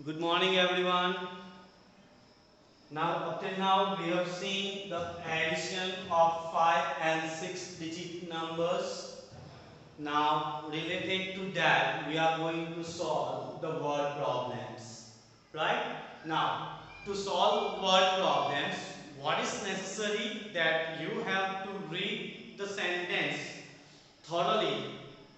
Good morning, everyone. Now, up till now, we have seen the addition of 5 and 6 digit numbers. Now, related to that, we are going to solve the word problems. Right? Now, to solve word problems, what is necessary that you have to read the sentence thoroughly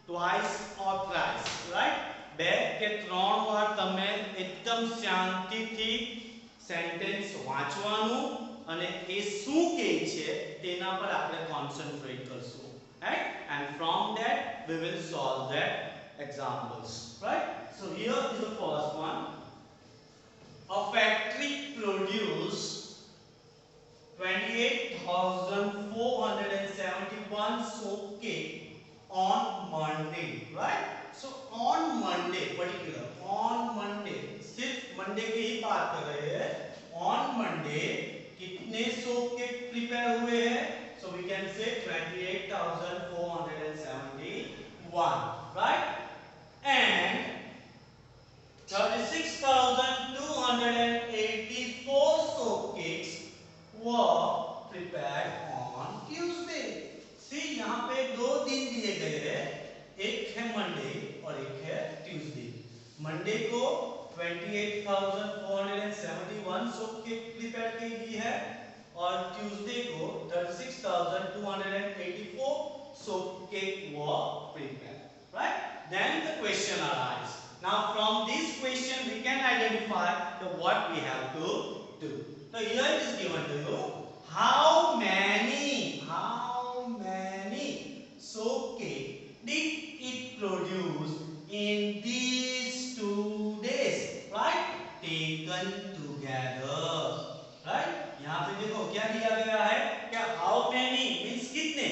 twice or thrice, right? બે કે ત્રણ વાર તમે એકદમ શાંતિથી sentence વાંચવાનું અને એ શું કહે છે તેના પર આપણે કોન્સન્ટ્રેટ કરશું, right? And from that we will solve that examples, right? So here is the first one. A factory produced 28,471 soap cake on Monday, right? So on Monday particular, on Monday, सिर्फ Monday की ही बात कर रहे हैं. On Monday कितने soap cake prepare हुए हैं? So we can say 28,471, right? And 36,284 soap cakes were prepared on Tuesday. See, यहाँ पे दो दिन दिए गए हैं, एक है मंडे और एक है ट्यूसडे. मंडे को 28,471 सोप केक प्रिपेयर की गई है और ट्यूसडे को 36,284 soap cake were prepare, right? Then the question arises. Now from this question we can identify the what we have to do. So here it is given to you. How many soap cake did it produce in these 2 days, right? Taken together, right? यहाँ पे देखो क्या दिया गया है, क्या how many means कितने,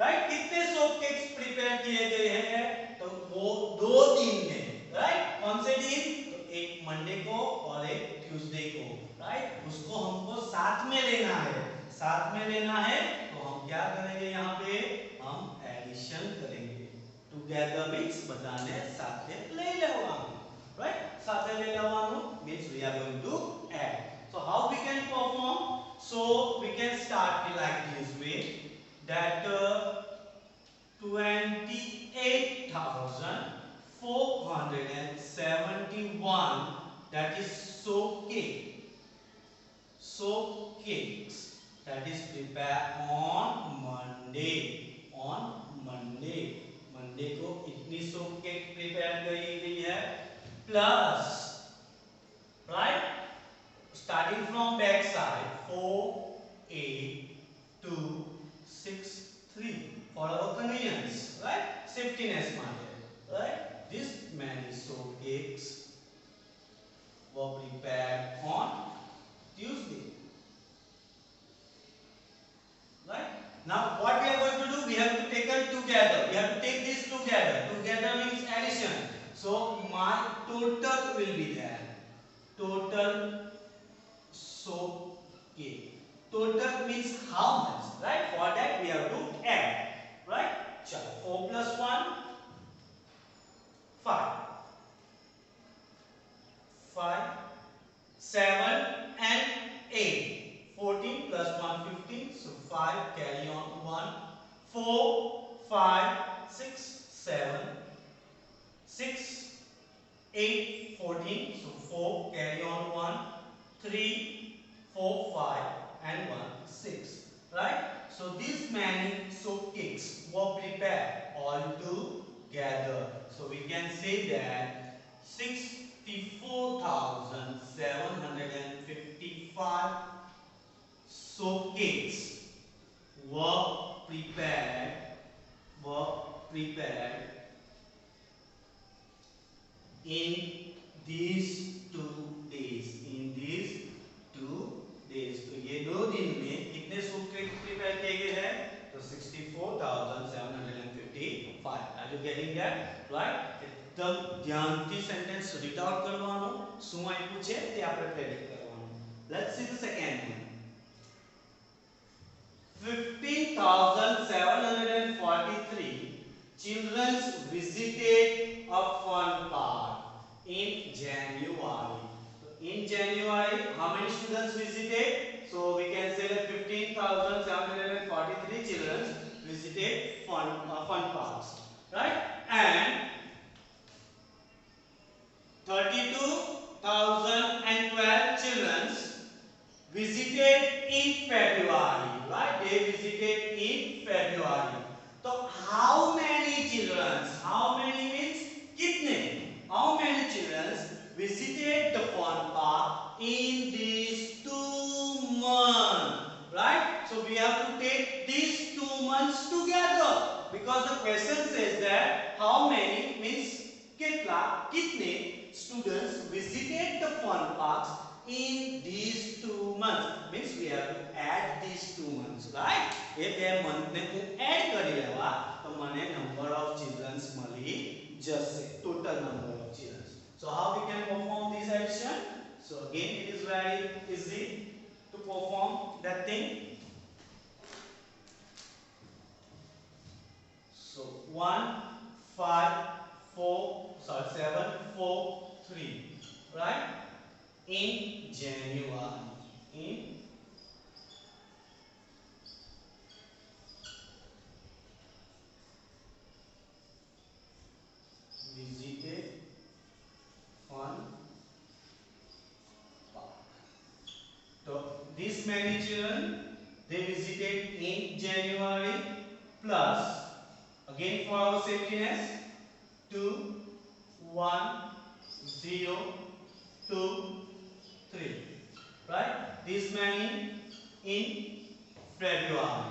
right? कितने soap cakes prepare किए गए हैं, तो वो 2 दिन में, right? कौन से दिन? तो एक मंडे को और एक ट्यूसडे को, right? उसको हमको साथ में लेना है, तो हम क्या करेंगे, यहाँ पे हम एडिशन करेंगे. टुगेदर मींस બધાને સાથે લઈ લેવાનું, right? સાથે લઈ લેવાનું means we are going to add. So how we can perform? So we can start like this way, that 28,471, that is soap cakes that is prepared on Monday. Monday को इतनी soap cake prepare करी गई है, plus, right, starting from back side 4 8 2 6 3 for our convenience, right? Safetyness માટે, right? This many soap cakes were prepared on Tuesday, right? Now what we are going to do, we have to take it together, we have to take this together means addition. So my total will be there, total soap cake. Total means how much, right? For that we have to add, right? Chalo, 4 plus 1 5, 7 and 8, 14 plus 1 15, so 5 carry on 1, 4 5 6 7 6 8 14, so 4 carry on 1, 3 4 5 and 1 6, right? So these many soap cakes were prepared all together. So we can say that 64,755 soap cakes were prepared in these 2 days. तो ये 2 दिन में कितने soap cake prepare किए गए हैं? तो 64,755. Are you getting that, right? एकदम ध्यानથી સેન્ટેન્સ રીડ આઉટ કરવાનું, શું આપ્યું છે તે આપણે પ્રેડિક્ટ કરવાનું. Let's see the second one. 15,743 children visited a fun park in January. January, how many students visited? So we can say that 15,743 children visited fun parks, right? And 32,012 children visited in February, right? They visited in February. So how many children? How many means kitne? How many children visited the fun park in these 2 months? Right? So we have to take these 2 months together because the question says that how many means kitne students visited the fun parks in these 2 months. Means we have to add these 2 months, right? If a month ne હું add કરી લેવા તો મને number of children મળી જશે, total number of children. So how we can perform this addition? So again it is very easy to perform that thing. So 1 5 4 7 4 3, right? In January, in visited fun park. So this many children they visited in January plus again for our safetyness 2 1 0 2 3, right? This many in February,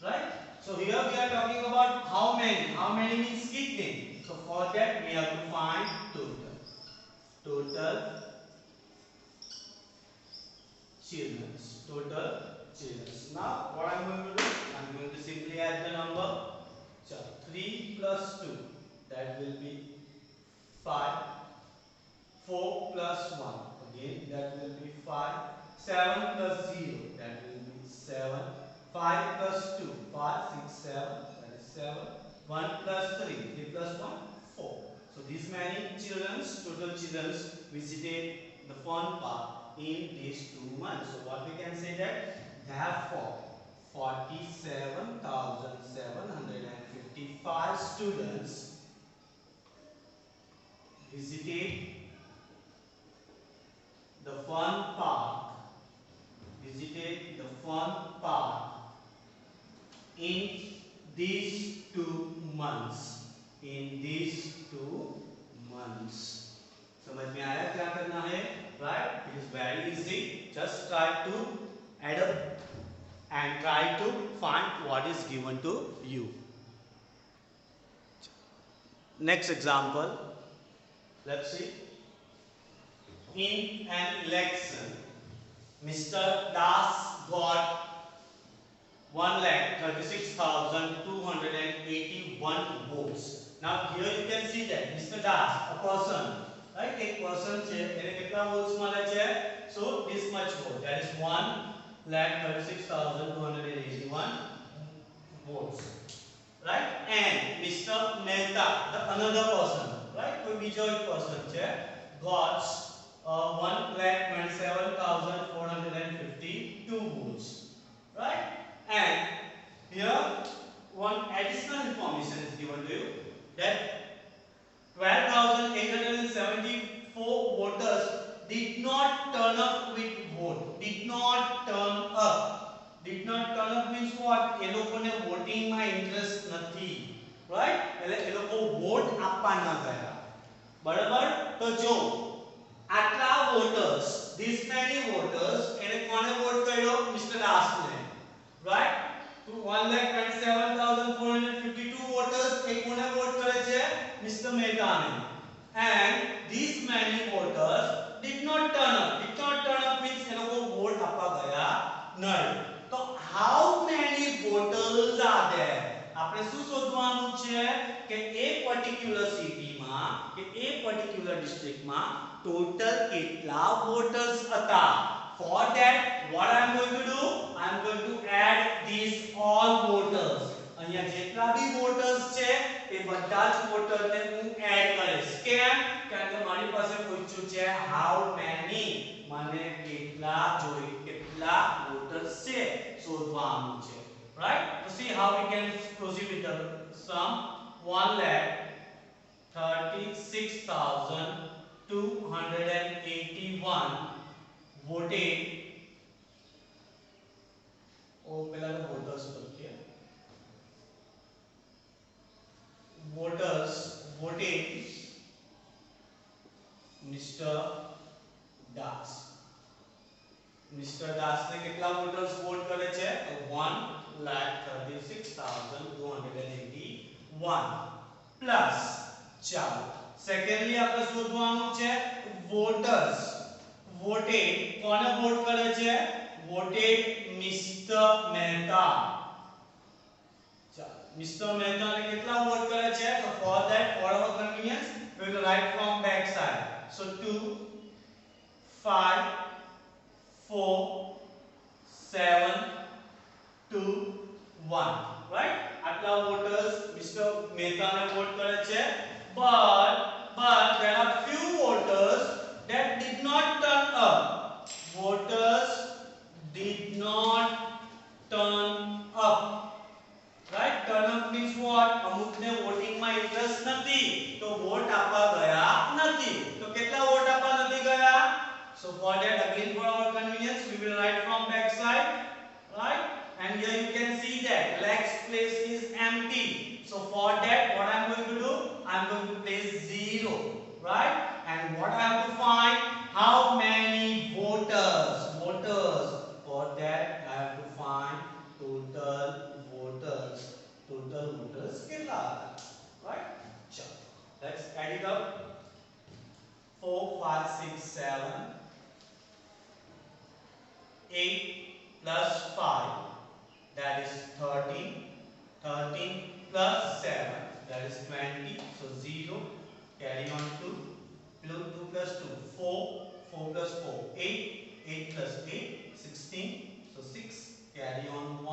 right? So here we are talking about how many. How many means kitne. So for that we have to find total children. Now what I'm going to do? I'm going to simply add the number. So 3 plus 2, that will be 5. 4 plus 1, again that will be 5. 7 plus 0, that will be 7. 5 plus 2, 5 6 7, that is 7. 1 plus 3, 3 plus 1 4. So these many children, total children visited the fun park in these 2 months. So what we can say that therefore 47,755 students visited the fun park in these 2 months. समझ में आया क्या करना है? Right? It is very easy. Just try to add up and try to find what is given to you. Next example, let's see. In an election, Mr. Das got 1,36,281 votes. Now here you can see that Mr. Das, a person, right? A person છે એને કેટલા votes મળે છે? So this much vote, that is 1,36,281 votes, right? And Mr. Mehta, the another person, right? કોઈ બીજો એક person છે, got 1,27,452 votes, right? And here one additional information is given to you that 12,874 voters did not turn up with vote. Did not turn up means what? એ લોકોને voting માં interest નથી, right? એટલે એ લોકો vote આપવા ન ગયા, બરાબર? તો જો આટલા voters, this many voters, એને કોને vote કર્યો? Mr. Das ને, right? To 1,27,452 voters એ કોને vote કરે છે? Mr. Mehta ને. And these many voters did not turn up. Did not turn up means એ લોકો vote આપવા ગયા નહીં. તો how many voters are there? આપણે શું શોધવાનું છે કે એ પર્ટિક્યુલર સિટીમાં કે એ પર્ટિક્યુલર ડિસ્ટ્રિક્ટમાં ટોટલ કેટલા વોટર્સ હતા. For that what I am going to do? I am going to add these all voters. અહીંયા જેટલા બી voters છે એ બધા જ વોટરને હું એડ કરીશ. કેમ? કારણ કે મારી પાસે પૂછ્યું છે હાઉ મેની, મને કેટલા જોઈએ, કેટલા વોટર્સ છે શોધવાનું છે. Right? So see how we can proceed with the sum. 1,36,281 voted. પેલા તો વોટર્સ લખીએ. voters voted Mr. Das. Mr. Das ને કેટલા વોટર્સ વોટ કરે છે? 1,36,281 પ્લસ, ચાલો સેકન્ડલી આપણે શોધવાનું છે વોટર્સ. વોટેડ કોને વોટ કરે છે? વોટેડ મિસ્ટર મહેતા. Mr. Mehta ने कितना वोट करे छे? So for that, for our convenience, we will write from back side. So 2, 5, 4, 7, 2, 1. Right? આટલા voters Mr. Mehta ने वोट करे छे. But there are few voters that did not turn up. Voters did not turn up. Right? Turn up means what? અમુક ને voting માં interest નથી તો vote આપવા ગયા નથી. તો કેટલા વોટ આપવા નથી ગયા? So for that, again for our convenience, we will write from back side. Right? And here you can see that Lex place is empty. So for that, what I am going to do? I am going to place 0. Right? And what I have to find? How many voters? Voters. For that, I have to find total voters. Total voters કેટલા હતા? Right? ચલો let's add it up. 4, 5, 6, 7, 8 plus 5, that is 13. 13 plus 7, that is 20. So 0, carry on 2. 2 plus 2, 4. 4 plus 4, 8. 8 plus 8, 16. So 6, carry on 1.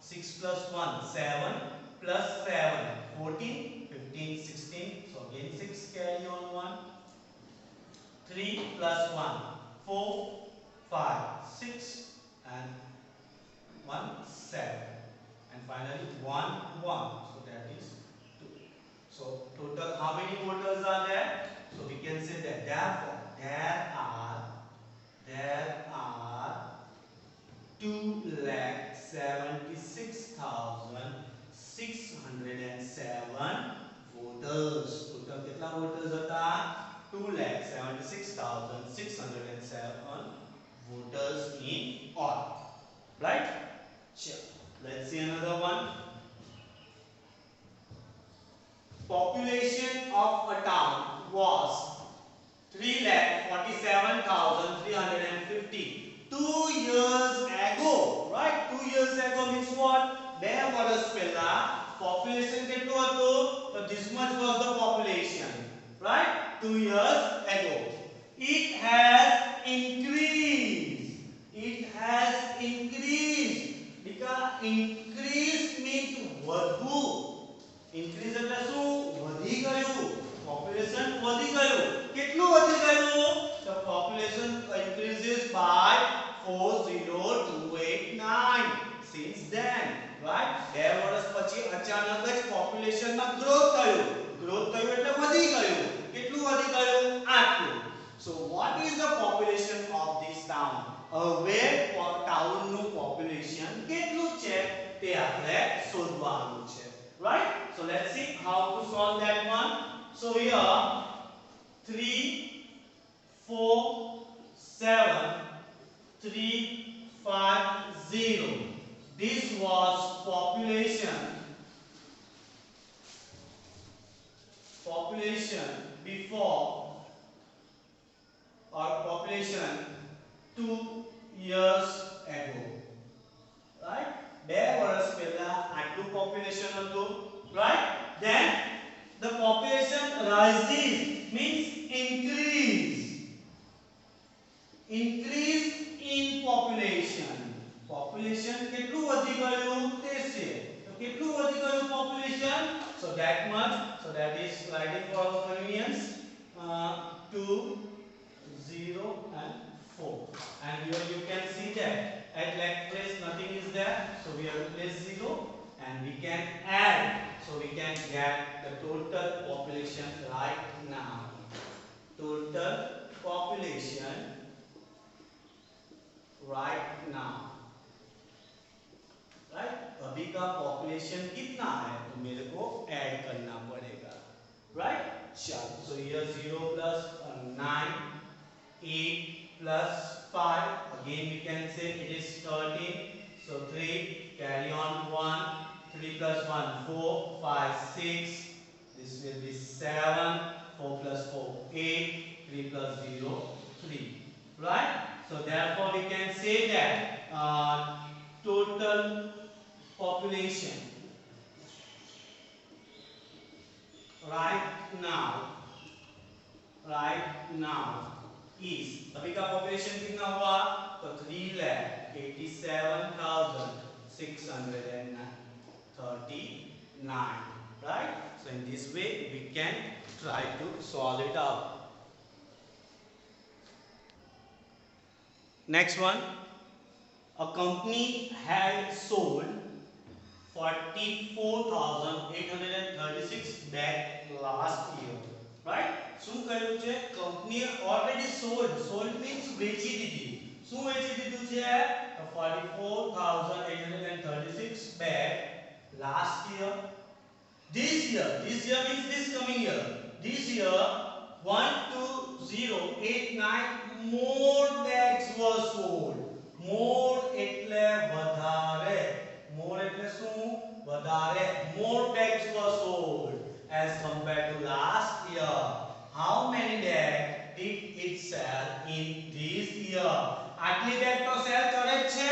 6 plus 1, 7 plus 7, 14, 15, 16. So again 6, carry on 1. 3 plus 1, 4, 5, 6 and 1, 7. And finally 1, 1. So that is 2. So total how many voters are there? So we can say that therefore there are 2,76,607 voters. Total કેટલા voters હતા? 2,76,607 voters in all. Right? Sure. Let's see another one. Population of a town was 3,47,350 2 years ago. Right? 2 years ago means what? 2 વર્ષ પહેલા population કેટલું હતું? So this much was the population. Right? 2 years ago. It has increased. It has increased. Because increase means વધુ. Increase એટલે શું? વધી ગયું. Population વધી ગયું. કેટલું વધી ગયું? The population increases by 40289 since then. Right? 2 વર્ષ પછી અચાનક જ population માં growth થયું. Growth થયું એટલે વધી ગયું. કેટલું વધી ગયું? આટલું. So what is the population of this town? હવે town નું population કેટલું છે તે આપણે શોધવાનું છે. Right? So let's see how to solve that one. So here 3, 4, 7, 3, 5, 0. This was population before or population 2 years ago. Right? 2 વર્ષ પહેલા આટલું population હતું. Right? Then the population rises means increase. Increase in population. Population કેટલું વધી ગયું તે છે. તો કેટલું વધી ગયું population? So that much. So that is writing for our convenience. 2, 0 and 4. And here you can see that at left place nothing is there. So we have placed 0 and we can add. So we can get the total population right now. Total population right now. Right अभी का population कितना है तो मेरे को add करना पड़ेगा right चलो so here 0 plus 9 8 plus 5 again we can say it is 13 so 3 carry on 1 3 plus 1 4 5 6 this will be 7 4 plus 4 8 3 plus 0 3 right so therefore we can say that total population right now is अभी का population कितना हुआ तो 3,87,639 right so in this way we can try to solve it out. Next one, a company had sold 44,836 bag last year. Right? શું કહ્યું છે કંપનીએ already sold means વેચી દીધી. શું વેચી દીધું છે? 44,836 bag last year. This year means this coming year. This year 12089 more bags were sold. More એટલે વધારે. More એટલે શું વધારે more bags were sold as compared to last year. How many bags did it sell in this year? આટલી bag તો cell કરે છે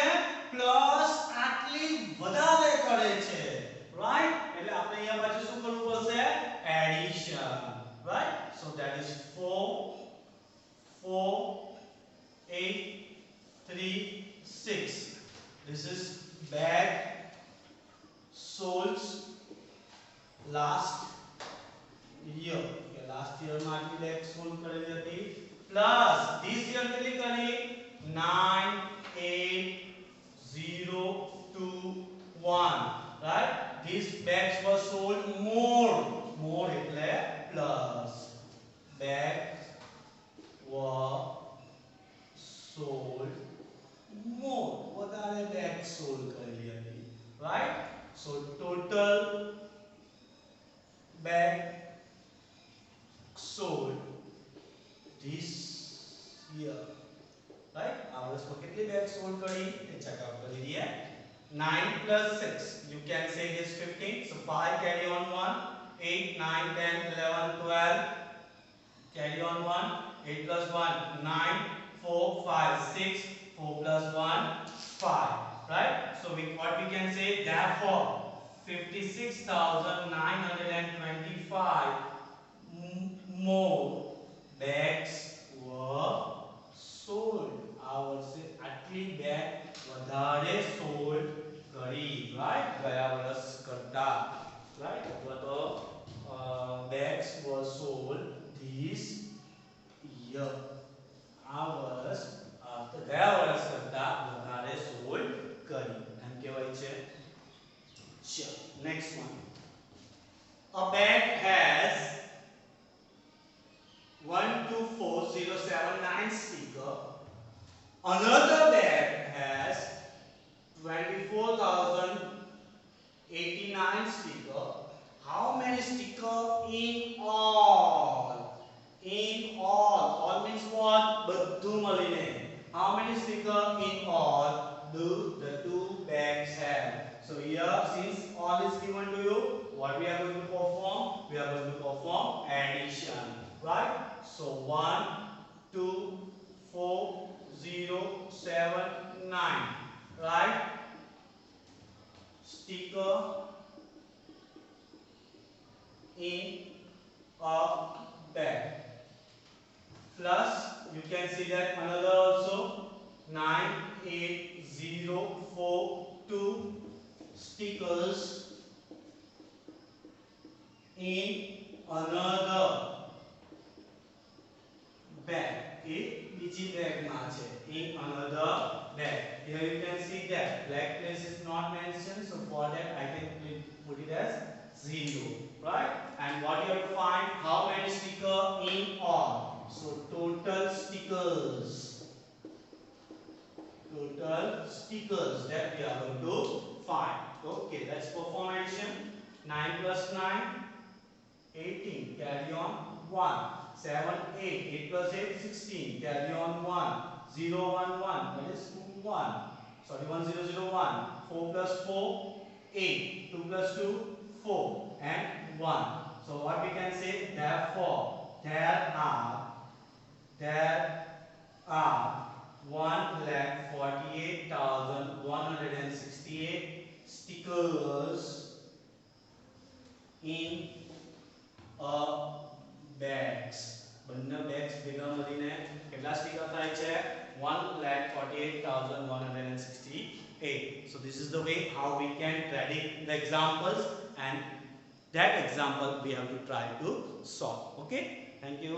plus આટલી વધારે કરે છે રાઈટ એટલે આપણે અહીંયા પાછું શું કરવું પડશે addition right so that is 4 8 3 6 this is bag sold last year okay last year માં આટલી બેગ સોલ્ડ કરેલી હતી પ્લસ this year કેટલી કરી 9 8 0 2 1 right these bags were sold more એટલે plus bags were sold more વધારે bags sold કરેલી હતી right so total bag sold this year right આ વર્ષમાં કેટલી બેગ સોલ્ડ કરી તે ચેકઆઉટ કરી દઈએ 9 plus 6 you can say it is 15 so 5 carry on 1 8 9 10 11 12 carry on 1 8 plus 1 9 4 5 6 4 plus 1 5 right so what we can say therefore 56,925 more bags were sold આ વર્ષે આટલી બેગ વધારે સોલ્ડ કરી right ગયા વર્ષ કરતા right અથવા તો bags were sold this year આ વર્ષ ગયા વર્ષ કરતા વધારે સોલ્ડ કરી એમ કહેવાય છે ચલો next one a bag has 124079 sticker another bag has 24,089 sticker how many sticker in all all means what બધું મળીને how many sticker in all do the two bags have so here since all is given to you what we are going to perform we are going to perform addition right so 1 2 4 0 7 9 right sticker in a bag plus you can see that another also 98042 stickers in another bag. એ બીજી બેગમાં છે. In another bag. Here you can see that black place is not mentioned, so for that I can put it as 0, right? And what you have to find, how many stickers in all. So total stickers that we are going to find. Okay, let's perform addition. 9 plus 9, 18, carry on 1. 7, 8, 8 plus 8, 16, carry on 1. 0, 1, 1, that is 2, 1. Sorry, 1, 0, 0, 1. 4 plus 4, 8. 2 plus 2, 4. And 1. So what we can say, therefore, there are 1,48,168 stickers in a bags. બંને bags ભેગા મળીને કેટલા sticker થાય છે? 1,48,168. So this is the way how we can predict the examples, and that example we have to try to solve. Okay, thank you.